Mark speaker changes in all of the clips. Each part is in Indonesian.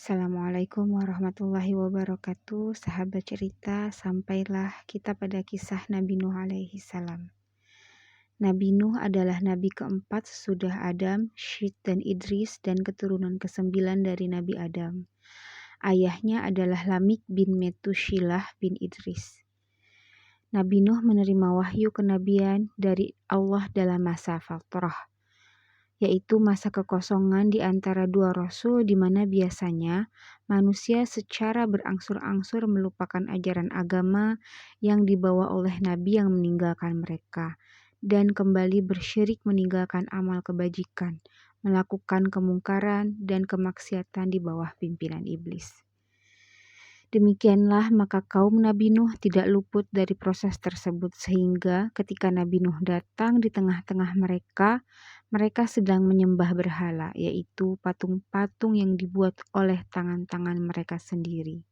Speaker 1: Assalamualaikum warahmatullahi wabarakatuh. Sahabat cerita, sampailah kita pada kisah Nabi Nuh alaihi salam. Nabi Nuh adalah nabi keempat sesudah Adam, Syed dan Idris dan keturunan kesembilan dari Nabi Adam. Ayahnya adalah Lamik bin Metushilah bin Idris. Nabi Nuh menerima wahyu kenabian dari Allah dalam masa fatrah, yaitu masa kekosongan di antara dua rasul di mana biasanya manusia secara berangsur-angsur melupakan ajaran agama yang dibawa oleh nabi yang meninggalkan mereka dan kembali bersyirik meninggalkan amal kebajikan, melakukan kemungkaran dan kemaksiatan di bawah pimpinan iblis. Demikianlah maka kaum Nabi Nuh tidak luput dari proses tersebut sehingga ketika Nabi Nuh datang di tengah-tengah mereka, mereka sedang menyembah berhala, yaitu patung-patung yang dibuat oleh tangan-tangan mereka sendiri.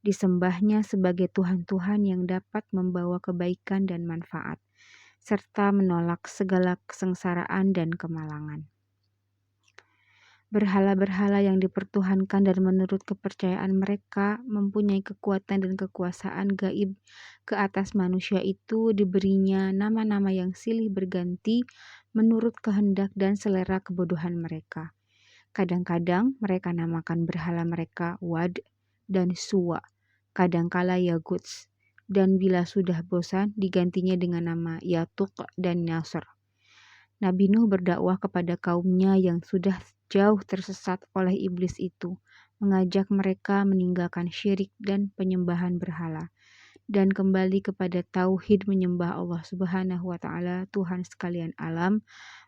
Speaker 1: Disembahnya sebagai Tuhan-Tuhan yang dapat membawa kebaikan dan manfaat, serta menolak segala kesengsaraan dan kemalangan. Berhala-berhala yang dipertuhankan dan menurut kepercayaan mereka mempunyai kekuatan dan kekuasaan gaib ke atas manusia itu diberinya nama-nama yang silih berganti menurut kehendak dan selera kebodohan mereka. Kadang-kadang mereka namakan berhala mereka Wad dan Suwa, kadangkala Yaguts, dan bila sudah bosan digantinya dengan nama Yatuk dan Nasr. Nabi Nuh berdakwah kepada kaumnya yang sudah jauh tersesat oleh iblis itu, mengajak mereka meninggalkan syirik dan penyembahan berhala, dan kembali kepada tauhid menyembah Allah Subhanahu wa Ta'ala, Tuhan sekalian alam,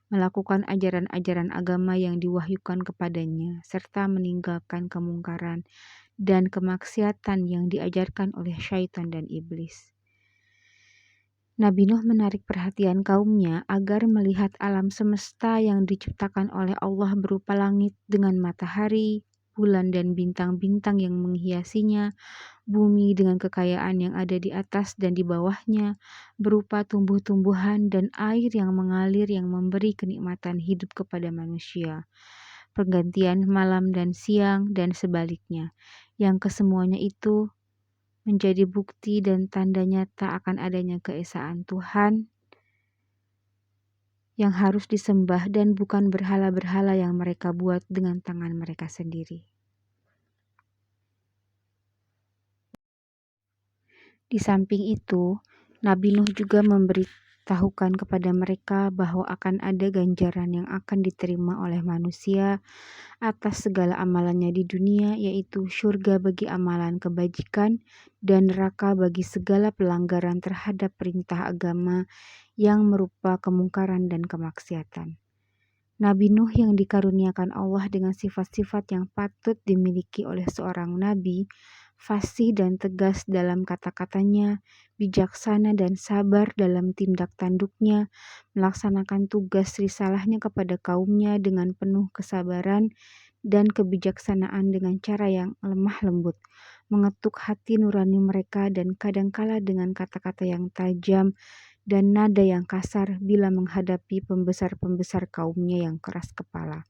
Speaker 1: melakukan ajaran-ajaran agama yang diwahyukan kepadanya, serta meninggalkan kemungkaran dan kemaksiatan yang diajarkan oleh syaitan dan iblis. Nabi Nuh menarik perhatian kaumnya agar melihat alam semesta yang diciptakan oleh Allah berupa langit dengan matahari, bulan dan bintang-bintang yang menghiasinya, bumi dengan kekayaan yang ada di atas dan di bawahnya, berupa tumbuh-tumbuhan dan air yang mengalir yang memberi kenikmatan hidup kepada manusia, pergantian malam dan siang dan sebaliknya, yang kesemuanya itu menjadi bukti dan tanda nyata akan adanya keesaan Tuhan yang harus disembah dan bukan berhala-berhala yang mereka buat dengan tangan mereka sendiri. Di samping itu, Nabi Nuh juga memberitahukan kepada mereka bahwa akan ada ganjaran yang akan diterima oleh manusia atas segala amalannya di dunia, yaitu surga bagi amalan kebajikan dan neraka bagi segala pelanggaran terhadap perintah agama yang merupa kemungkaran dan kemaksiatan. Nabi Nuh yang dikaruniakan Allah dengan sifat-sifat yang patut dimiliki oleh seorang nabi, fasih dan tegas dalam kata-katanya, bijaksana dan sabar dalam tindak tanduknya, melaksanakan tugas risalahnya kepada kaumnya dengan penuh kesabaran dan kebijaksanaan dengan cara yang lemah lembut, mengetuk hati nurani mereka dan kadangkala dengan kata-kata yang tajam dan nada yang kasar bila menghadapi pembesar-pembesar kaumnya yang keras kepala,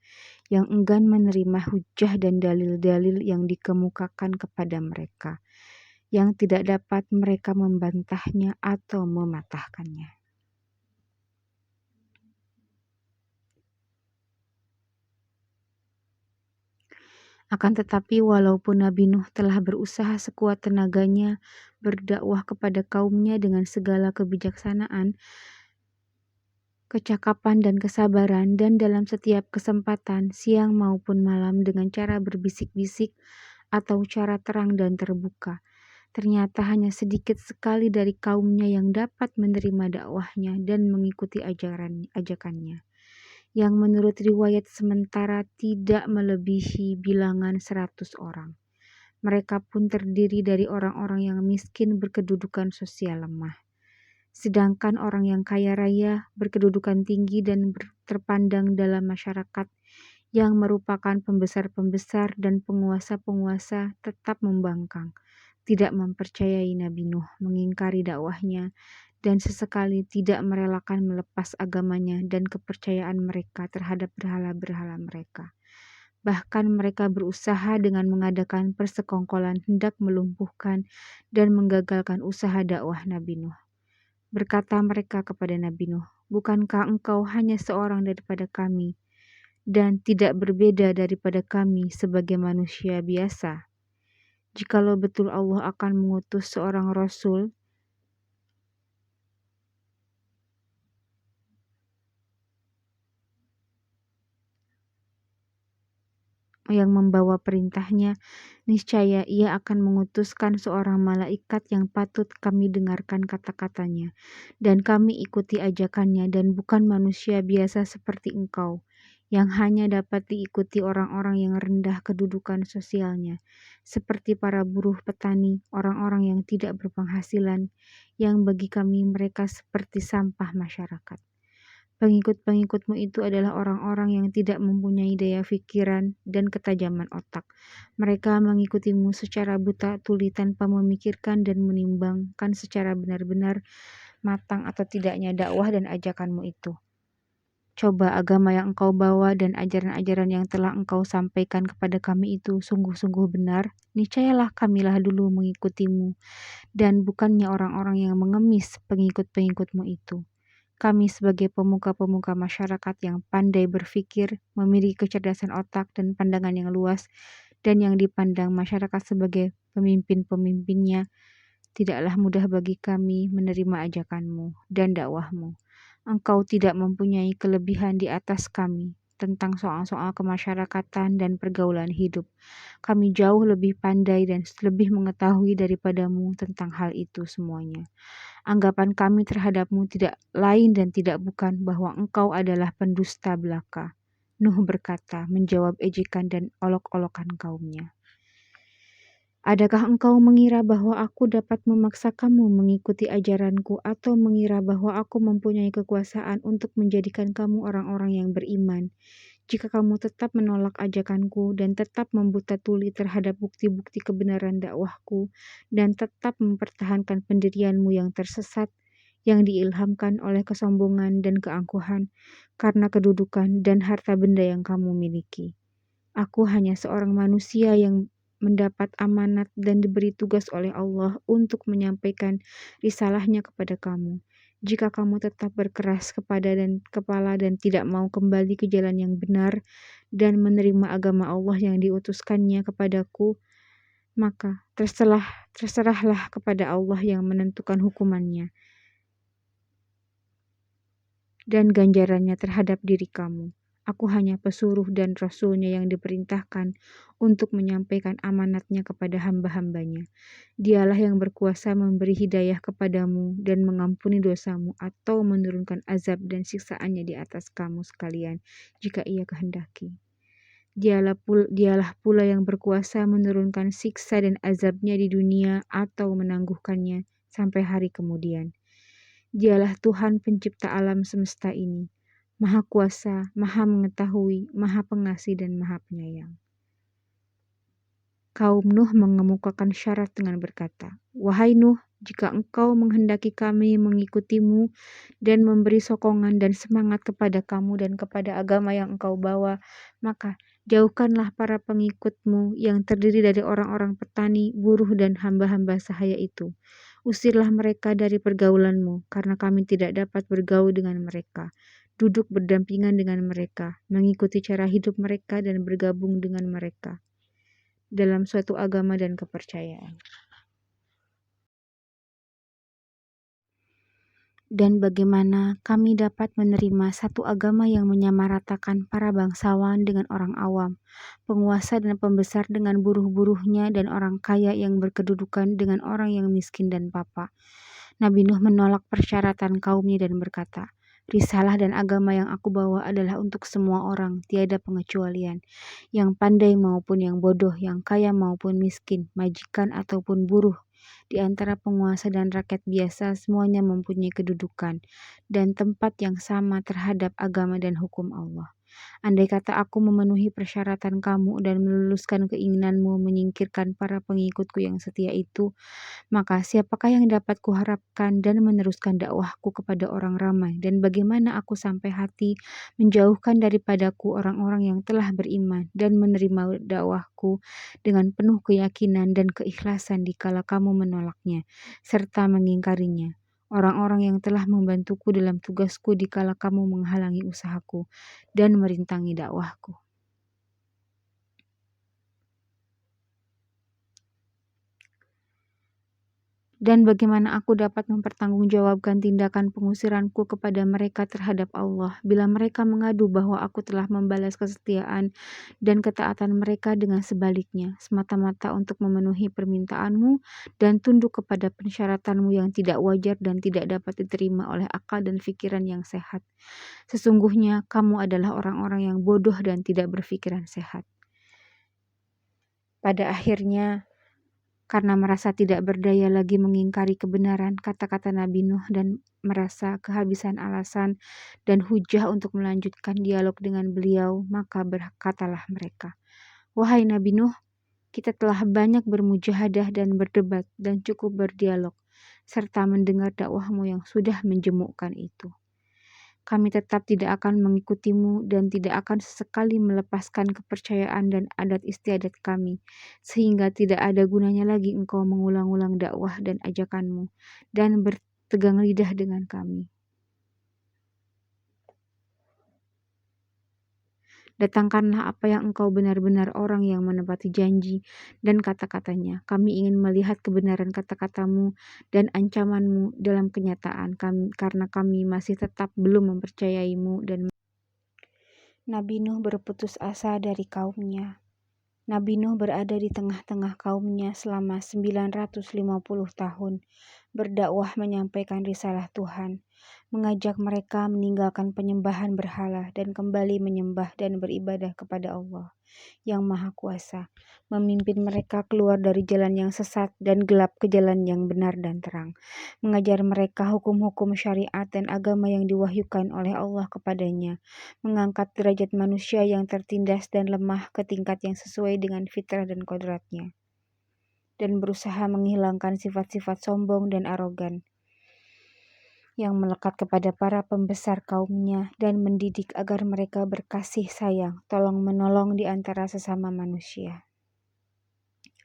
Speaker 1: yang enggan menerima hujah dan dalil-dalil yang dikemukakan kepada mereka, yang tidak dapat mereka membantahnya atau mematahkannya. Akan tetapi walaupun Nabi Nuh telah berusaha sekuat tenaganya berdakwah kepada kaumnya dengan segala kebijaksanaan, kecakapan dan kesabaran, dan dalam setiap kesempatan, siang maupun malam dengan cara berbisik-bisik atau cara terang dan terbuka. Ternyata hanya sedikit sekali dari kaumnya yang dapat menerima dakwahnya dan mengikuti ajakannya, yang menurut riwayat sementara tidak melebihi bilangan 100 orang. Mereka pun terdiri dari orang-orang yang miskin berkedudukan sosial lemah. Sedangkan orang yang kaya raya, berkedudukan tinggi dan terpandang dalam masyarakat yang merupakan pembesar-pembesar dan penguasa-penguasa tetap membangkang, tidak mempercayai Nabi Nuh, mengingkari dakwahnya, dan sesekali tidak merelakan melepas agamanya dan kepercayaan mereka terhadap berhala-berhala mereka. Bahkan mereka berusaha dengan mengadakan persekongkolan hendak melumpuhkan dan menggagalkan usaha dakwah Nabi Nuh. Berkata mereka kepada Nabi Nuh, "Bukankah engkau hanya seorang daripada kami dan tidak berbeda daripada kami sebagai manusia biasa? Jikalau betul Allah akan mengutus seorang Rasul yang membawa perintahnya, niscaya ia akan mengutuskan seorang malaikat yang patut kami dengarkan kata-katanya, dan kami ikuti ajakannya, dan bukan manusia biasa seperti engkau, yang hanya dapat diikuti orang-orang yang rendah kedudukan sosialnya, seperti para buruh petani, orang-orang yang tidak berpenghasilan, yang bagi kami mereka seperti sampah masyarakat. Pengikut-pengikutmu itu adalah orang-orang yang tidak mempunyai daya pikiran dan ketajaman otak. Mereka mengikutimu secara buta tuli tanpa memikirkan dan menimbangkan secara benar-benar matang atau tidaknya dakwah dan ajakanmu itu. Coba agama yang engkau bawa dan ajaran-ajaran yang telah engkau sampaikan kepada kami itu sungguh-sungguh benar, niscayalah kamilah dulu mengikutimu, dan bukannya orang-orang yang mengemis pengikut-pengikutmu itu. Kami sebagai pemuka-pemuka masyarakat yang pandai berpikir, memiliki kecerdasan otak dan pandangan yang luas, dan yang dipandang masyarakat sebagai pemimpin-pemimpinnya, tidaklah mudah bagi kami menerima ajakanmu dan dakwahmu. Engkau tidak mempunyai kelebihan di atas kami tentang soal-soal kemasyarakatan dan pergaulan hidup. Kami jauh lebih pandai dan lebih mengetahui daripadamu tentang hal itu semuanya. Anggapan kami terhadapmu tidak lain dan tidak bukan bahwa engkau adalah pendusta belaka. Nuh berkata, menjawab ejekan dan olok-olokan kaumnya. Adakah engkau mengira bahwa aku dapat memaksa kamu mengikuti ajaranku, atau mengira bahwa aku mempunyai kekuasaan untuk menjadikan kamu orang-orang yang beriman? Jika kamu tetap menolak ajakanku dan tetap membuta tuli terhadap bukti-bukti kebenaran dakwahku dan tetap mempertahankan pendirianmu yang tersesat, yang diilhamkan oleh kesombongan dan keangkuhan karena kedudukan dan harta benda yang kamu miliki. Aku hanya seorang manusia yang mendapat amanat dan diberi tugas oleh Allah untuk menyampaikan risalahnya kepada kamu. Jika kamu tetap berkeras kepala dan tidak mau kembali ke jalan yang benar dan menerima agama Allah yang diutuskannya kepadaku, maka terserahlah kepada Allah yang menentukan hukumannya dan ganjarannya terhadap diri kamu. Aku hanya pesuruh dan rasulnya yang diperintahkan untuk menyampaikan amanatnya kepada hamba-hambanya. Dialah yang berkuasa memberi hidayah kepadamu dan mengampuni dosamu atau menurunkan azab dan siksaannya di atas kamu sekalian jika ia kehendaki. Dialah pula yang berkuasa menurunkan siksa dan azabnya di dunia atau menangguhkannya sampai hari kemudian. Dialah Tuhan pencipta alam semesta ini, Maha Kuasa, Maha Mengetahui, Maha Pengasih dan Maha Penyayang. Kaum Nuh mengemukakan syarat dengan berkata, "Wahai Nuh, jika engkau menghendaki kami mengikutimu dan memberi sokongan dan semangat kepada kamu dan kepada agama yang engkau bawa, maka jauhkanlah para pengikutmu yang terdiri dari orang-orang petani, buruh dan hamba-hamba sahaya itu. Usirlah mereka dari pergaulanmu, karena kami tidak dapat bergaul dengan mereka, duduk berdampingan dengan mereka, mengikuti cara hidup mereka dan bergabung dengan mereka dalam suatu agama dan kepercayaan. Dan bagaimana kami dapat menerima satu agama yang menyamaratakan para bangsawan dengan orang awam, penguasa dan pembesar dengan buruh-buruhnya, dan orang kaya yang berkedudukan dengan orang yang miskin dan papa?" Nabi Nuh menolak persyaratan kaumnya dan berkata, "Risalah dan agama yang aku bawa adalah untuk semua orang, tiada pengecualian, yang pandai maupun yang bodoh, yang kaya maupun miskin, majikan ataupun buruh. Di antara penguasa dan rakyat biasa, semuanya mempunyai kedudukan dan tempat yang sama terhadap agama dan hukum Allah. Andai kata aku memenuhi persyaratan kamu dan meluluskan keinginanmu menyingkirkan para pengikutku yang setia itu, maka siapakah yang dapat kuharapkan dan meneruskan dakwahku kepada orang ramai, dan bagaimana aku sampai hati menjauhkan daripadaku orang-orang yang telah beriman dan menerima dakwahku dengan penuh keyakinan dan keikhlasan dikala kamu menolaknya, serta mengingkarinya. Orang-orang yang telah membantuku dalam tugasku dikala kamu menghalangi usahaku dan merintangi dakwahku. Dan bagaimana aku dapat mempertanggungjawabkan tindakan pengusiranku kepada mereka terhadap Allah, bila mereka mengadu bahwa aku telah membalas kesetiaan dan ketaatan mereka dengan sebaliknya, semata-mata untuk memenuhi permintaanmu dan tunduk kepada persyaratanmu yang tidak wajar dan tidak dapat diterima oleh akal dan pikiran yang sehat. Sesungguhnya kamu adalah orang-orang yang bodoh dan tidak berpikiran sehat. Pada akhirnya, karena merasa tidak berdaya lagi mengingkari kebenaran kata-kata Nabi Nuh dan merasa kehabisan alasan dan hujah untuk melanjutkan dialog dengan beliau, maka berkatalah mereka, "Wahai Nabi Nuh, kita telah banyak bermujahadah dan berdebat dan cukup berdialog, serta mendengar dakwahmu yang sudah menjemukkan itu. Kami tetap tidak akan mengikutimu dan tidak akan sesekali melepaskan kepercayaan dan adat istiadat kami, sehingga tidak ada gunanya lagi engkau mengulang-ulang dakwah dan ajakanmu, dan bertegang lidah dengan kami. Datangkanlah apa yang engkau benar-benar orang yang menepati janji dan kata-katanya. Kami ingin melihat kebenaran kata-katamu dan ancamanmu dalam kenyataan kami, karena kami masih tetap belum mempercayaimu." Dan Nabi Nuh berputus asa dari kaumnya. Nabi Nuh berada di tengah-tengah kaumnya selama 950 tahun, berdakwah menyampaikan risalah Tuhan, mengajak mereka meninggalkan penyembahan berhala dan kembali menyembah dan beribadah kepada Allah yang Maha Kuasa, memimpin mereka keluar dari jalan yang sesat dan gelap ke jalan yang benar dan terang, mengajar mereka hukum-hukum syariat dan agama yang diwahyukan oleh Allah kepadanya, mengangkat derajat manusia yang tertindas dan lemah ke tingkat yang sesuai dengan fitrah dan kodratnya, dan berusaha menghilangkan sifat-sifat sombong dan arogan yang melekat kepada para pembesar kaumnya dan mendidik agar mereka berkasih sayang, tolong-menolong di antara sesama manusia.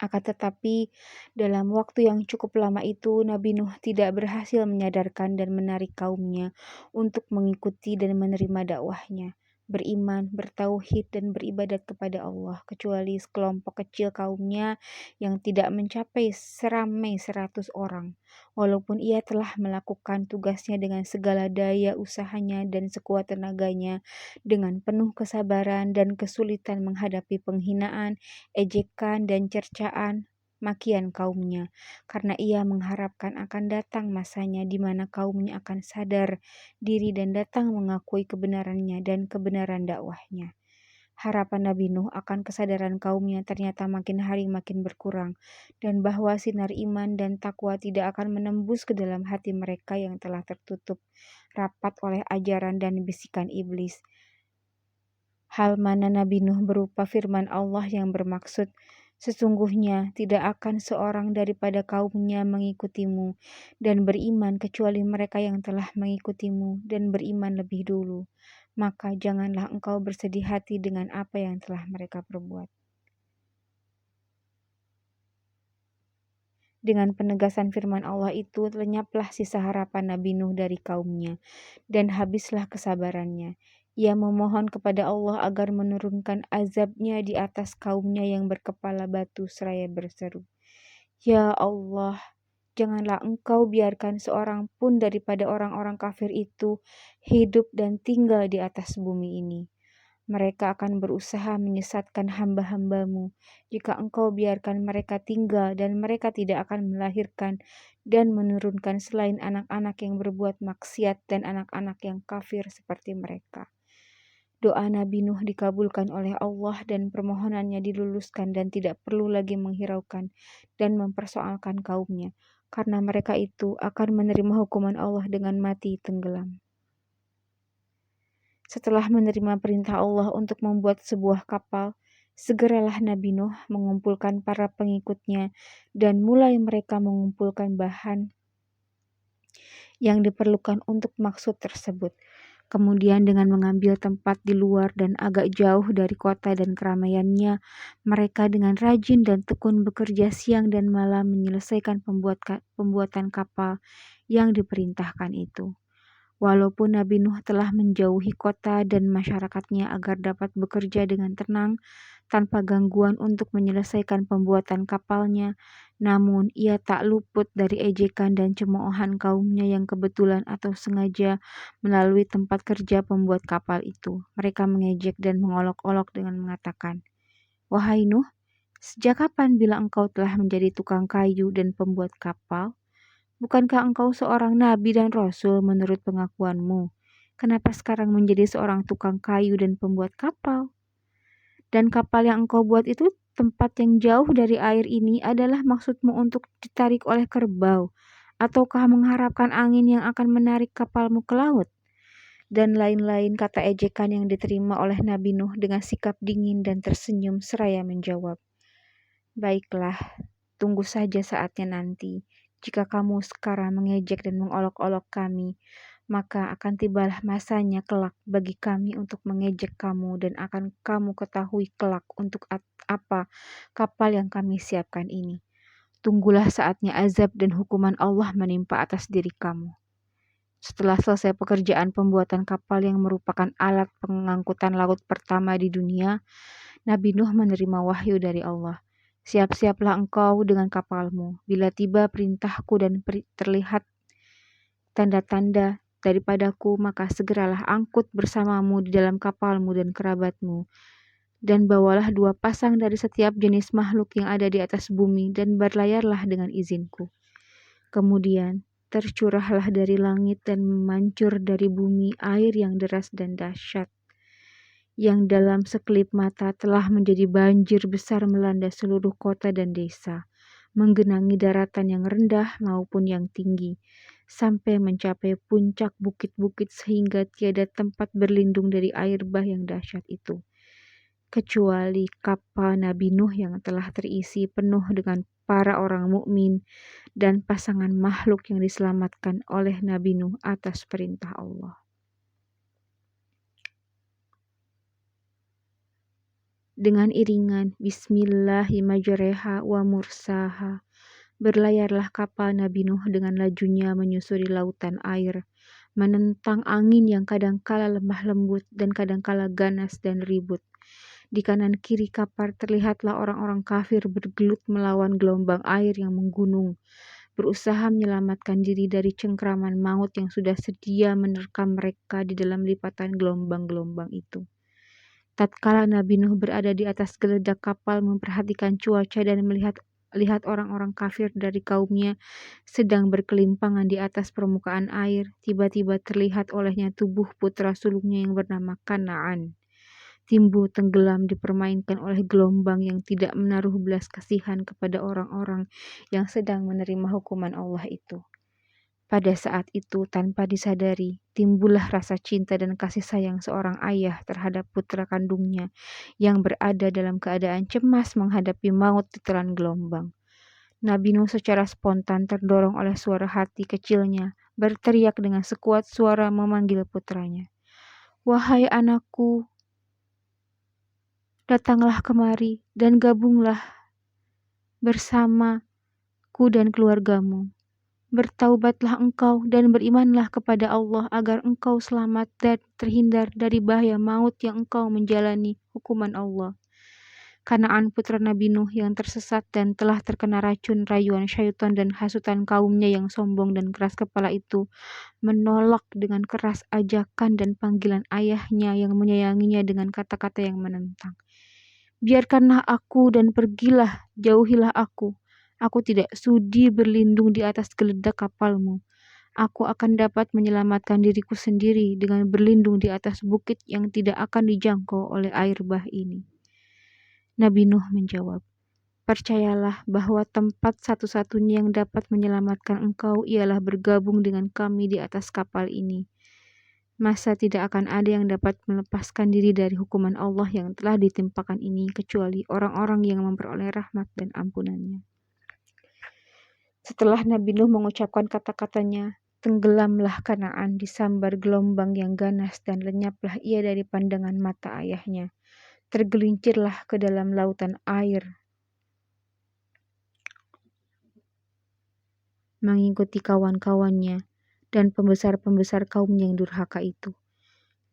Speaker 1: Akan tetapi, dalam waktu yang cukup lama itu, Nabi Nuh tidak berhasil menyadarkan dan menarik kaumnya untuk mengikuti dan menerima dakwahnya, beriman, bertauhid, dan beribadat kepada Allah, kecuali sekelompok kecil kaumnya yang tidak mencapai seramai 100 orang. Walaupun ia telah melakukan tugasnya dengan segala daya usahanya dan sekuat tenaganya, dengan penuh kesabaran dan kesulitan menghadapi penghinaan, ejekan, dan cercaan makian kaumnya, karena ia mengharapkan akan datang masanya di mana kaumnya akan sadar diri dan datang mengakui kebenarannya dan kebenaran dakwahnya. Harapan Nabi Nuh akan kesadaran kaumnya ternyata makin hari makin berkurang, dan bahwa sinar iman dan takwa tidak akan menembus ke dalam hati mereka yang telah tertutup rapat oleh ajaran dan bisikan iblis. Hal mana Nabi Nuh berupa firman Allah yang bermaksud, "Sesungguhnya tidak akan seorang daripada kaumnya mengikutimu dan beriman kecuali mereka yang telah mengikutimu dan beriman lebih dulu. Maka janganlah engkau bersedih hati dengan apa yang telah mereka perbuat." Dengan penegasan firman Allah itu, lenyaplah sisa harapan Nabi Nuh dari kaumnya, dan habislah kesabarannya. Ia memohon kepada Allah agar menurunkan azabnya di atas kaumnya yang berkepala batu seraya berseru, "Ya Allah, janganlah engkau biarkan seorang pun daripada orang-orang kafir itu hidup dan tinggal di atas bumi ini. Mereka akan berusaha menyesatkan hamba-hambamu jika engkau biarkan mereka tinggal, dan mereka tidak akan melahirkan dan menurunkan selain anak-anak yang berbuat maksiat dan anak-anak yang kafir seperti mereka." Doa Nabi Nuh dikabulkan oleh Allah dan permohonannya diluluskan dan tidak perlu lagi menghiraukan dan mempersoalkan kaumnya, karena mereka itu akan menerima hukuman Allah dengan mati tenggelam. Setelah menerima perintah Allah untuk membuat sebuah kapal, segeralah Nabi Nuh mengumpulkan para pengikutnya dan mulai mereka mengumpulkan bahan yang diperlukan untuk maksud tersebut. Kemudian dengan mengambil tempat di luar dan agak jauh dari kota dan keramaiannya, mereka dengan rajin dan tekun bekerja siang dan malam menyelesaikan pembuatan kapal yang diperintahkan itu. Walaupun Nabi Nuh telah menjauhi kota dan masyarakatnya agar dapat bekerja dengan tenang tanpa gangguan untuk menyelesaikan pembuatan kapalnya, namun ia tak luput dari ejekan dan cemoohan kaumnya yang kebetulan atau sengaja melalui tempat kerja pembuat kapal itu. Mereka mengejek dan mengolok-olok dengan mengatakan, "Wahai Nuh, sejak kapan bila engkau telah menjadi tukang kayu dan pembuat kapal? Bukankah engkau seorang nabi dan rasul menurut pengakuanmu? Kenapa sekarang menjadi seorang tukang kayu dan pembuat kapal? Dan kapal yang engkau buat itu tempat yang jauh dari air ini adalah maksudmu untuk ditarik oleh kerbau, ataukah mengharapkan angin yang akan menarik kapalmu ke laut?" Dan lain-lain kata ejekan yang diterima oleh Nabi Nuh dengan sikap dingin dan tersenyum seraya menjawab, "Baiklah, tunggu saja saatnya nanti. Jika kamu sekarang mengejek dan mengolok-olok kami, maka akan tibalah masanya kelak bagi kami untuk mengejek kamu dan akan kamu ketahui kelak untuk apa kapal yang kami siapkan ini. Tunggulah saatnya azab dan hukuman Allah menimpa atas diri kamu." Setelah selesai pekerjaan pembuatan kapal yang merupakan alat pengangkutan laut pertama di dunia, Nabi Nuh menerima wahyu dari Allah. "Siap-siaplah engkau dengan kapalmu. Bila tiba perintahku dan terlihat tanda-tanda daripadaku, maka segeralah angkut bersamamu di dalam kapalmu dan kerabatmu. Dan bawalah 2 pasang dari setiap jenis makhluk yang ada di atas bumi dan berlayarlah dengan izinku." Kemudian tercurahlah dari langit dan memancur dari bumi air yang deras dan dahsyat, yang dalam sekelip mata telah menjadi banjir besar melanda seluruh kota dan desa, menggenangi daratan yang rendah maupun yang tinggi, sampai mencapai puncak bukit-bukit sehingga tiada tempat berlindung dari air bah yang dahsyat itu, kecuali kapal Nabi Nuh yang telah terisi penuh dengan para orang mukmin dan pasangan makhluk yang diselamatkan oleh Nabi Nuh atas perintah Allah. Dengan iringan Bismillahirrahmanirrahim wa mursaha, berlayarlah kapal Nabi Nuh dengan lajunya menyusuri lautan air, menentang angin yang kadangkala lemah lembut dan kadangkala ganas dan ribut. Di kanan kiri kapal terlihatlah orang-orang kafir bergelut melawan gelombang air yang menggunung, berusaha menyelamatkan diri dari cengkraman maut yang sudah sedia menerkam mereka di dalam lipatan gelombang-gelombang itu. Tatkala Nabi Nuh berada di atas geledak kapal memperhatikan cuaca dan melihat orang-orang kafir dari kaumnya sedang berkelimpangan di atas permukaan air, tiba-tiba terlihat olehnya tubuh putra sulungnya yang bernama Kanaan timbul tenggelam dipermainkan oleh gelombang yang tidak menaruh belas kasihan kepada orang-orang yang sedang menerima hukuman Allah itu. Pada saat itu, tanpa disadari, timbullah rasa cinta dan kasih sayang seorang ayah terhadap putra kandungnya yang berada dalam keadaan cemas menghadapi maut di telan gelombang. Nabi Nuh secara spontan terdorong oleh suara hati kecilnya, berteriak dengan sekuat suara memanggil putranya. "Wahai anakku, datanglah kemari dan gabunglah bersamaku dan keluargamu. Bertaubatlah engkau dan berimanlah kepada Allah agar engkau selamat dan terhindar dari bahaya maut yang engkau menjalani hukuman Allah." Kanaan putra Nabi Nuh yang tersesat dan telah terkena racun rayuan syaitan dan hasutan kaumnya yang sombong dan keras kepala itu menolak dengan keras ajakan dan panggilan ayahnya yang menyayanginya dengan kata-kata yang menentang. "Biarkanlah aku dan pergilah, jauhilah aku. Aku tidak sudi berlindung di atas geledak kapalmu. Aku akan dapat menyelamatkan diriku sendiri dengan berlindung di atas bukit yang tidak akan dijangkau oleh air bah ini." Nabi Nuh menjawab, "Percayalah bahwa tempat satu-satunya yang dapat menyelamatkan engkau ialah bergabung dengan kami di atas kapal ini. Masa tidak akan ada yang dapat melepaskan diri dari hukuman Allah yang telah ditimpakan ini kecuali orang-orang yang memperoleh rahmat dan ampunannya. Setelah Nabi Nuh mengucapkan kata-katanya, tenggelamlah Kanaan disambar gelombang yang ganas dan lenyaplah ia dari pandangan mata ayahnya. Tergelincirlah ke dalam lautan air, mengikuti kawan-kawannya dan pembesar-pembesar kaum yang durhaka itu.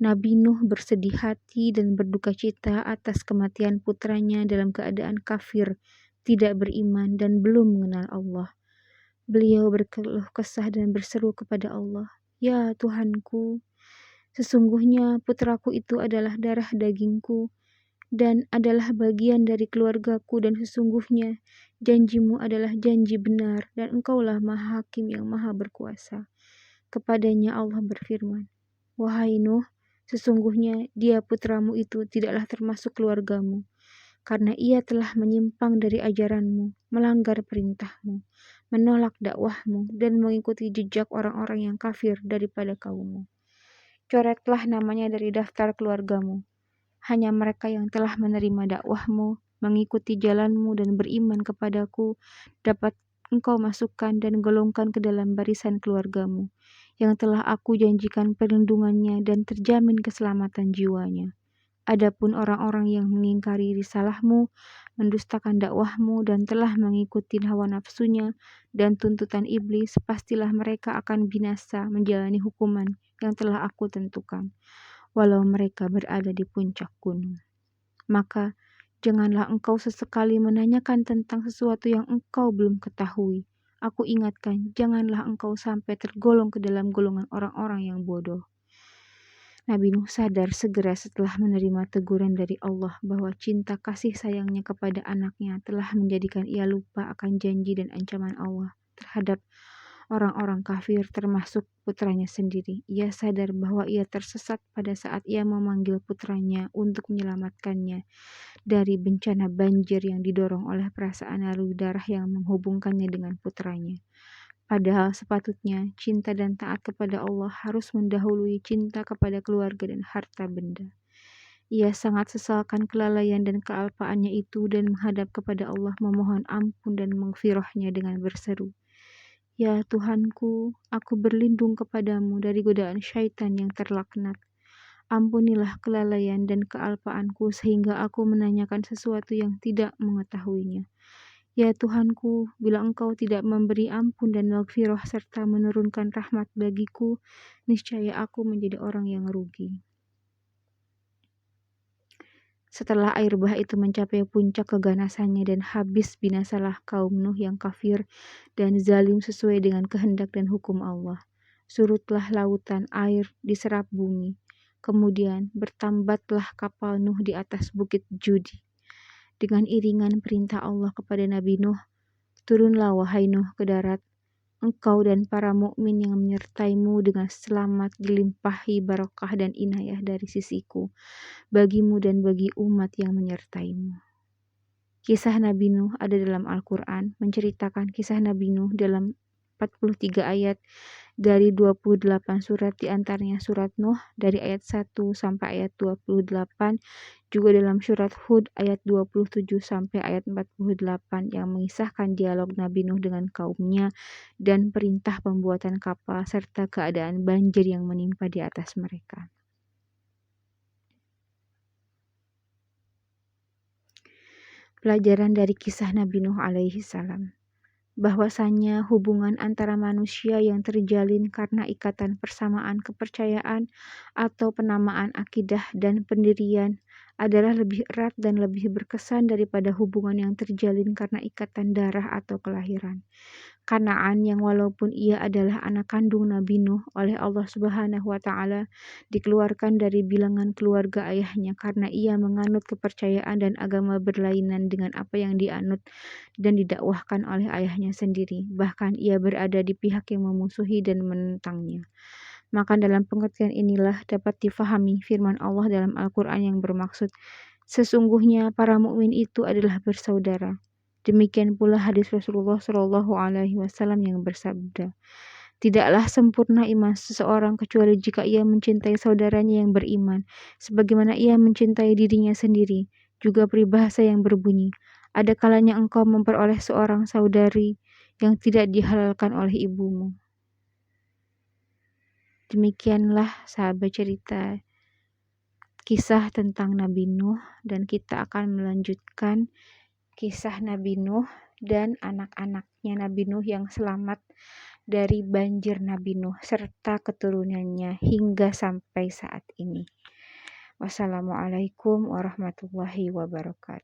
Speaker 1: Nabi Nuh bersedih hati dan berduka cita atas kematian putranya dalam keadaan kafir, tidak beriman dan belum mengenal Allah. Beliau berkeluh kesah dan berseru kepada Allah, "Ya Tuhanku, sesungguhnya putraku itu adalah darah dagingku dan adalah bagian dari keluargaku, dan sesungguhnya janjimu adalah janji benar dan engkaulah Maha Hakim yang Maha Berkuasa." Kepadanya Allah berfirman, "Wahai Nuh, sesungguhnya dia putramu itu tidaklah termasuk keluargamu, karena ia telah menyimpang dari ajaranmu, melanggar perintahmu, menolak dakwahmu, dan mengikuti jejak orang-orang yang kafir daripada kaummu. Coretlah namanya dari daftar keluargamu. Hanya mereka yang telah menerima dakwahmu, mengikuti jalanmu dan beriman kepadaku, dapat engkau masukkan dan golongkan ke dalam barisan keluargamu, yang telah aku janjikan perlindungannya dan terjamin keselamatan jiwanya. Adapun orang-orang yang mengingkari risalahmu, mendustakan dakwahmu, dan telah mengikuti hawa nafsunya dan tuntutan iblis, pastilah mereka akan binasa menjalani hukuman yang telah aku tentukan, walau mereka berada di puncak gunung. Maka janganlah engkau sesekali menanyakan tentang sesuatu yang engkau belum ketahui. Aku ingatkan, janganlah engkau sampai tergolong ke dalam golongan orang-orang yang bodoh." Nabi Nuh sadar segera setelah menerima teguran dari Allah bahwa cinta kasih sayangnya kepada anaknya telah menjadikan ia lupa akan janji dan ancaman Allah terhadap orang-orang kafir termasuk putranya sendiri. Ia sadar bahwa ia tersesat pada saat ia memanggil putranya untuk menyelamatkannya dari bencana banjir yang didorong oleh perasaan naluri darah yang menghubungkannya dengan putranya. Padahal sepatutnya cinta dan taat kepada Allah harus mendahului cinta kepada keluarga dan harta benda. Ia sangat sesalkan kelalaian dan kealpaannya itu dan menghadap kepada Allah memohon ampun dan maghfirahnya dengan berseru, "Ya Tuhanku, aku berlindung kepadamu dari godaan syaitan yang terlaknat. Ampunilah kelalaian dan kealpaanku sehingga aku menanyakan sesuatu yang tidak mengetahuinya. Ya Tuhanku, bila Engkau tidak memberi ampun dan maghfirah serta menurunkan rahmat bagiku, niscaya aku menjadi orang yang rugi." Setelah air bah itu mencapai puncak keganasannya dan habis binasalah kaum Nuh yang kafir dan zalim sesuai dengan kehendak dan hukum Allah. Surutlah lautan air diserap bumi. Kemudian bertambatlah kapal Nuh di atas bukit Judi. Dengan iringan perintah Allah kepada Nabi Nuh, "Turunlah wahai Nuh ke darat, engkau dan para mukmin yang menyertaimu dengan selamat dilimpahi barokah dan inayah dari sisiku, bagimu dan bagi umat yang menyertaimu." Kisah Nabi Nuh ada dalam Al-Quran, menceritakan kisah Nabi Nuh dalam 43 ayat dari 28 surat, diantaranya surat Nuh dari ayat 1 sampai ayat 28, juga dalam surat Hud ayat 27 sampai ayat 48 yang mengisahkan dialog Nabi Nuh dengan kaumnya dan perintah pembuatan kapal serta keadaan banjir yang menimpa di atas mereka. Pelajaran dari kisah Nabi Nuh alaihi salam, bahwasanya hubungan antara manusia yang terjalin karena ikatan persamaan kepercayaan atau penamaan akidah dan pendirian adalah lebih erat dan lebih berkesan daripada hubungan yang terjalin karena ikatan darah atau kelahiran. Kanaan yang walaupun ia adalah anak kandung Nabi Nuh oleh Allah Subhanahu wa taala dikeluarkan dari bilangan keluarga ayahnya karena ia menganut kepercayaan dan agama berlainan dengan apa yang dianut dan didakwahkan oleh ayahnya sendiri. Bahkan ia berada di pihak yang memusuhi dan menentangnya. Maka dalam pengertian inilah dapat difahami firman Allah dalam Al-Quran yang bermaksud, sesungguhnya para mukmin itu adalah bersaudara. Demikian pula hadis Rasulullah Shallallahu Alaihi Wasallam yang bersabda, Tidaklah sempurna iman seseorang kecuali jika ia mencintai saudaranya yang beriman, sebagaimana ia mencintai dirinya sendiri. Juga peribahasa yang berbunyi, ada kalanya engkau memperoleh seorang saudari yang tidak dihalalkan oleh ibumu. Demikianlah sahabat cerita kisah tentang Nabi Nuh, dan kita akan melanjutkan kisah Nabi Nuh dan anak-anaknya Nabi Nuh yang selamat dari banjir Nabi Nuh serta keturunannya hingga sampai saat ini. Wassalamualaikum warahmatullahi wabarakatuh.